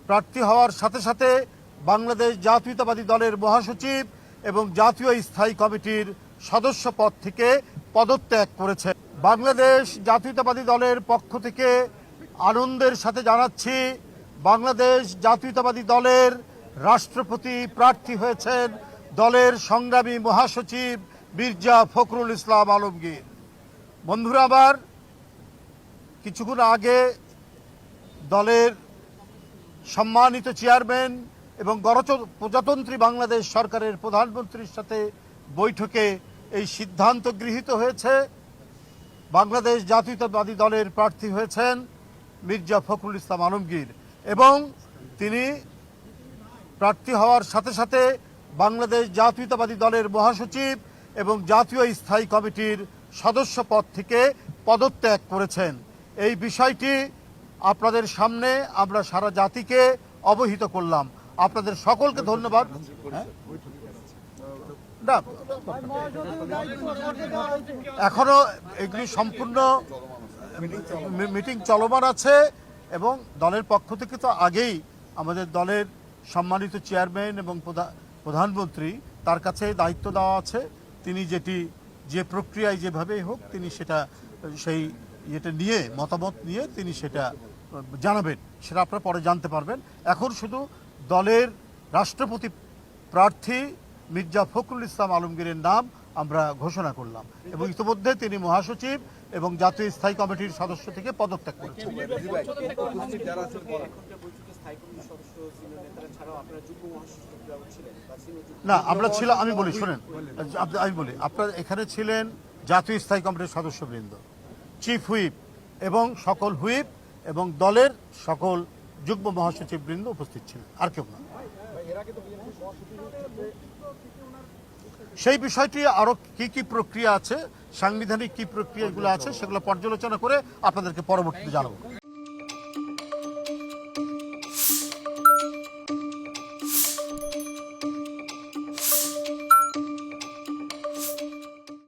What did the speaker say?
প্রার্থী হওয়ার সাথে সাথে বাংলাদেশ জাতীয়তাবাদী দলের মহাসচিব এবং জাতীয় স্থায়ী কমিটির সদস্য পদ থেকে পদত্যাগ করেছে। বাংলাদেশ জাতীয়তাবাদী দলের পক্ষ থেকে আনন্দের সাথে জানাচ্ছি, বাংলাদেশ জাতীয়তাবাদী দলের রাষ্ট্রপতি প্রার্থী হয়েছেন দলের সংগ্রামী মহাসচিব মির্জা ফখরুল ইসলাম আলমগীর। বন্ধুরা আমার, কিছুক্ষণ আগে দলের সম্মানিত চেয়ারম্যান এবং গণপ্রজাতন্ত্রী বাংলাদেশ সরকারের প্রধানমন্ত্রীর সাথে বৈঠকে এই সিদ্ধান্ত গৃহীত হয়েছে। বাংলাদেশ জাতীয়তাবাদী দলের প্রার্থী হয়েছেন মির্জা ফখরুল ইসলাম আলমগীর এবং তিনি প্রার্থী হওয়ার সাথে সাথে বাংলাদেশ জাতীয়তাবাদী দলের মহাসচিব এবং জাতীয় স্থায়ী কমিটির সদস্য পদ থেকে পদত্যাগ করেছেন। এই বিষয়টি আপনাদের সামনে আমরা সারা জাতিকে অবহিত করলাম। আপনাদের সকলকে ধন্যবাদ। না, এখনো এগুলি সম্পূর্ণ মিটিং চলমান আছে এবং দলের পক্ষ থেকে তো আগেই আমাদের দলের সম্মানিত চেয়ারম্যান এবং প্রধানমন্ত্রী তার কাছে দায়িত্ব দেওয়া আছে। তিনি যে প্রক্রিয়ায় যেভাবেই হোক তিনি সেই নিয়ে মতামত নিয়ে তিনি সেটা জানাবেন, সেটা আপনারা পরে জানতে পারবেন। এখন শুধু দলের রাষ্ট্রপতি প্রার্থী মির্জা ফখরুল ইসলাম আলমগীরের নাম আমরা ঘোষণা করলাম এবং ইতিমধ্যে তিনি মহাসচিব এবং জাতীয় স্থায়ী কমিটির সদস্য থেকে পদত্যাগ করেছেন। না, আমরা ছিলাম, আমি বলি শুনেন, আমি বলি, আপনারা এখানে ছিলেন জাতীয় স্থায়ী কমিটির সদস্যবৃন্দ, চিফ হুইপ এবং সকল হুইপ এবং দলের সকল যুগ্ম মহাসচিব বৃন্দ উপস্থিত ছিলেন, আর কেউ না। সেই বিষয়টি আরো কি প্রক্রিয়া আছে, সাংবিধানিক কি প্রক্রিয়াগুলো আছে সেগুলো পর্যালোচনা করে আপনাদেরকে পরবর্তীতে জানাবো।